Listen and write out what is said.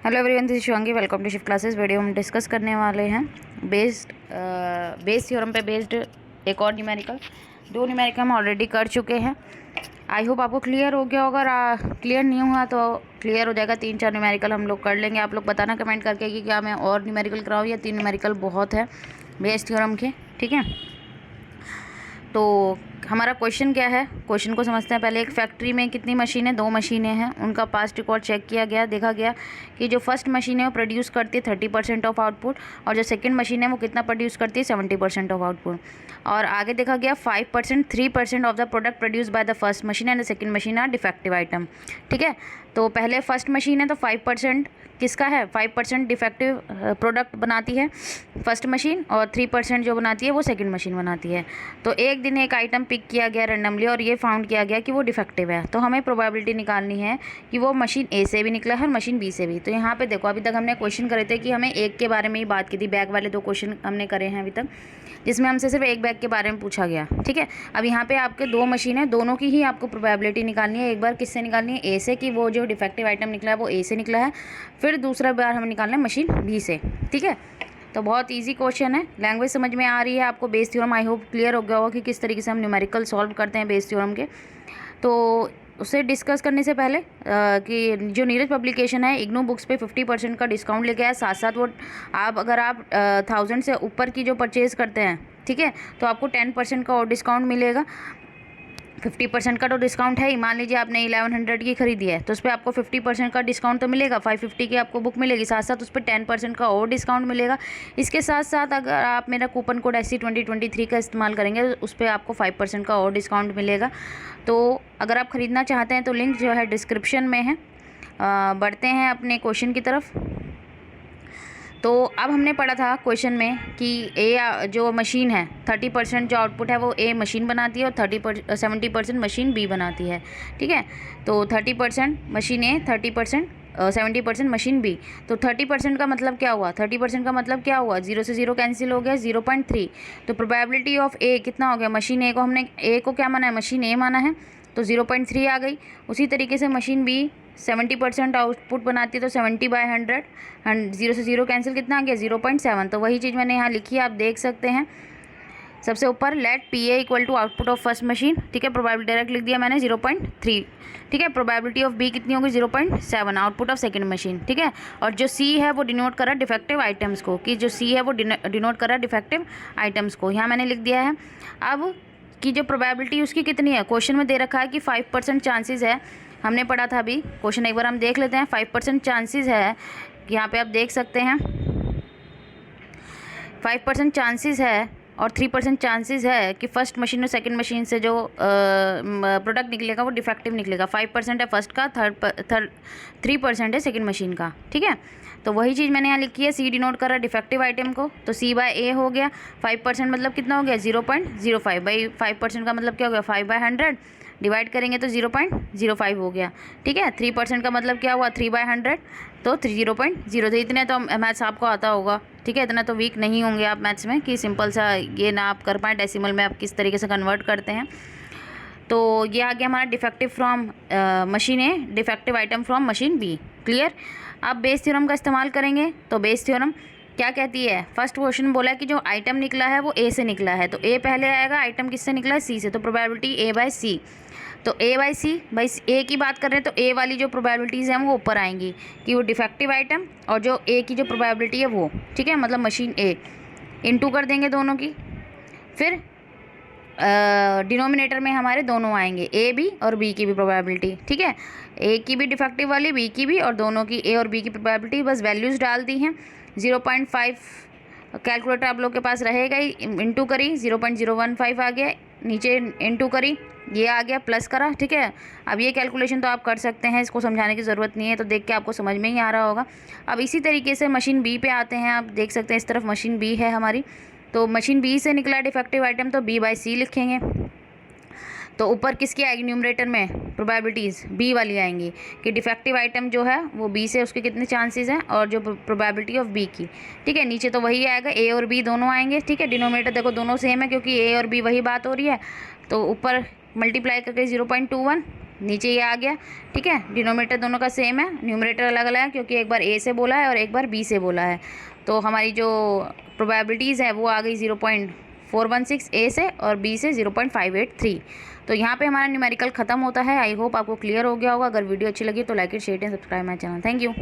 Hello everyone, this is Shivangi. Welcome to shift classes. Video हम discuss करने वाले हैं बेस थ्योरम पे बेस्ड एक और न्यूमेरिकल। दो न्यूमेरिकल हम ऑलरेडी कर चुके हैं। आई होप आपको क्लियर हो गया होगा। क्लियर नहीं हुआ तो क्लियर हो जाएगा। 3-4 न्यूमेरिकल हम लोग कर लेंगे। आप लोग बताना कमेंट करके कि क्या मैं और न्यूमेरिकल कराऊँ या 3 न्यूमेरिकल बहुत है बेस थ्योरम के। ठीक है, तो हमारा क्वेश्चन क्या है, क्वेश्चन को समझते हैं पहले। एक फैक्ट्री में कितनी मशीनें, 2 मशीनें हैं। उनका पास्ट रिकॉर्ड चेक किया गया। देखा गया कि जो फर्स्ट मशीन है वो प्रोड्यूस करती है 30% ऑफ आउटपुट, और जो सेकंड मशीन है वो कितना प्रोड्यूस करती है 70% ऑफ आउटपुट। और आगे देखा गया 5%, 3% of the product produce by the first machine and the second machine are defective item. ठीक है, तो पहले फर्स्ट मशीन है तो 5% किसका है, 5% डिफेक्टिव प्रोडक्ट बनाती है फर्स्ट मशीन, और 3% जो बनाती है वो सेकंड मशीन बनाती है। तो एक दिन एक आइटम पिक किया गया रैंडमली और ये फाउंड किया गया कि वो डिफेक्टिव है। तो हमें प्रोबेबिलिटी निकालनी है कि वो मशीन ए से भी निकला है और मशीन बी से भी। तो यहाँ पे देखो, अभी तक हमने क्वेश्चन करे थे कि हमें एक के बारे में ही बात की थी। बैग वाले 2 क्वेश्चन हमने करे हैं अभी तक, जिसमें हमसे सिर्फ एक बैग के बारे में पूछा गया। ठीक है, अब यहाँ पे आपके 2 मशीन है, दोनों की ही आपको प्रोबेबिलिटी निकालनी है। एक बार किससे निकालनी है, ए से, कि वो जो डिफेक्टिव आइटम निकला है वो ए से निकला है। फिर दूसरा बार हमें निकालना है मशीन बी से। ठीक है, तो बहुत इजी क्वेश्चन है। लैंग्वेज समझ में आ रही है आपको। Bayes theorem I hope clear हो गया होगा कि किस तरीके से हम न्यूमेरिकल सॉल्व करते हैं बेस थ्योरम के। तो उसे डिस्कस करने से पहले कि जो नीरज पब्लिकेशन है इग्नू बुक्स पे 50% का डिस्काउंट लेके आया। साथ साथ वो अगर आप 1000 से ऊपर की जो परचेज़ करते हैं, ठीक है, तो आपको 10% का और डिस्काउंट मिलेगा। 50% का तो डिस्काउंट है ही। मान लीजिए आपने 1100 की खरीदी है तो उस पर आपको 50% का डिस्काउंट तो मिलेगा। 550 की आपको बुक मिलेगी, साथ साथ उस पर 10% का और डिस्काउंट मिलेगा। इसके साथ साथ अगर आप मेरा कूपन कोड SC2023 का इस्तेमाल करेंगे तो उस पर आपको 5% का और डिस्काउंट मिलेगा। तो अगर आप ख़रीदना चाहते हैं तो लिंक जो है डिस्क्रिप्शन में है। बढ़ते हैं अपने क्वेश्चन की तरफ। तो अब हमने पढ़ा था क्वेश्चन में कि ए जो मशीन है 30% जो आउटपुट है वो ए मशीन बनाती है और 70% मशीन बी बनाती है। ठीक है, तो 30% मशीन ए, 30% 70% मशीन बी। तो 30% का मतलब क्या हुआ, 30% का मतलब क्या हुआ, 0 से 0 कैंसिल हो गया, 0.3। तो प्रोबेबिलिटी ऑफ ए कितना हो गया, मशीन ए को हमने ए को क्या माना है, मशीन ए माना है, तो 0.3 आ गई। उसी तरीके से मशीन बी 70% आउटपुट बनाती है तो 70/100, 0 से 0 कैंसिल कितना आ गया, 0.7। तो वही चीज़ मैंने यहाँ लिखी है, आप देख सकते हैं सबसे ऊपर। Let P A equal to output of first machine. ठीक है, प्रोबेबिलिटी डायरेक्ट लिख दिया मैंने 0.3। ठीक है, प्रोबेबिलिटी ऑफ बी कितनी होगी, 0.7 आउटपुट ऑफ सेकंड मशीन। ठीक है, और जो सी है वो डिनोट कर रहा है डिफेक्टिव आइटम्स को, कि जो सी है वो डिनोट कर रहा है डिफेक्टिव आइटम्स को, यहाँ मैंने लिख दिया है। अब की जो प्रोबेबिलिटी उसकी कितनी है, क्वेश्चन में दे रखा है कि 5% चांसेस है। हमने पढ़ा था अभी क्वेश्चन, एक बार हम देख लेते हैं। 5% चांसेस है, यहाँ पे आप देख सकते हैं 5% चांसेस है, और 3% चांसेस है कि फर्स्ट मशीन और सेकंड मशीन से जो प्रोडक्ट निकलेगा वो डिफेक्टिव निकलेगा। 5% है फर्स्ट का, 3% है सेकंड मशीन का। ठीक है, तो वही चीज़ मैंने यहाँ लिखी है। सी डिनोट कर रहा है डिफेक्टिव आइटम को, तो सी बाय ए हो गया। 5% मतलब कितना हो गया, 0.05 बाई 5% का मतलब क्या हो गया, 5/100 डिवाइड करेंगे तो 0.05 हो गया। ठीक है, 3% का मतलब क्या हुआ, 3/100, तो 0.0। तो इतने तो मैथ्स आपको आता होगा। ठीक है, इतना तो वीक नहीं होंगे आप मैथ्स में कि सिंपल सा ये ना आप कर पाएँ डेसिमल में आप किस तरीके से कन्वर्ट करते हैं। तो ये आ गया हमारा defective from machine A, defective item from machine B. Clear. अब बेस थ्योरम का इस्तेमाल करेंगे। तो बेस थ्योरम क्या कहती है, फर्स्ट क्वेश्चन बोला है कि जो आइटम निकला है वो ए से निकला है, तो ए पहले आएगा, आइटम किससे निकला है, सी से, तो प्रोबेबिलिटी ए बाय सी। तो ए बाई सी, बाई ए की बात कर रहे हैं तो ए वाली जो प्रोबेबिलिटीज़ हैं वो ऊपर आएंगी कि वो डिफेक्टिव आइटम, और जो ए की जो प्रोबेबिलिटी है वो, ठीक है, मतलब मशीन ए, इनटू कर देंगे दोनों की। फिर डिनोमिनेटर में हमारे दोनों आएंगे, ए बी और बी की भी प्रोबेबिलिटी। ठीक है, ए की भी डिफेक्टिव वाली, बी की भी, और दोनों की ए और बी की प्रोबेबिलिटी। बस वैल्यूज़ डाल दी हैं। 0.5 कैलकुलेटर आप लोग के पास रहेगा ही, इंटू करी 0.015 आ गया, नीचे इंटू करी ये आ गया, प्लस करा। ठीक है, अब ये कैलकुलेशन तो आप कर सकते हैं, इसको समझाने की ज़रूरत नहीं है, तो देख के आपको समझ में ही आ रहा होगा। अब इसी तरीके से मशीन बी पे आते हैं। आप देख सकते हैं इस तरफ मशीन बी है हमारी, तो मशीन बी से निकला डिफेक्टिव आइटम, तो बी बाई सी लिखेंगे। तो ऊपर किसकी आएगी न्यूमरेटर में, प्रोबेबिलिटीज़ बी वाली आएंगी कि डिफेक्टिव आइटम जो है वो बी से, उसके कितने चांसेस हैं, और जो प्रोबेबिलिटी ऑफ बी की। ठीक है, नीचे तो वही आएगा, ए और बी दोनों आएंगे। ठीक है, डिनोमिनेटर देखो दोनों सेम है क्योंकि ए और बी वही बात हो रही है, तो ऊपर मल्टीप्लाई करके 0.21, नीचे ये आ गया, ठीक है। डिनोमिनेटर दोनों का सेम है, न्यूमरेटर अलग अलग है क्योंकि एक बार ए से बोला है और एक बार बी से बोला है। तो हमारी जो प्रोबेबिलिटीज़ है वो आ गई 0.416 ए से और बी से 0.583। तो यहाँ पे हमारा न्यूमेरिकल ख़त्म होता है। आई होप आपको क्लियर हो गया होगा। अगर वीडियो अच्छी लगी तो like it, share and subscribe my channel. Thank you.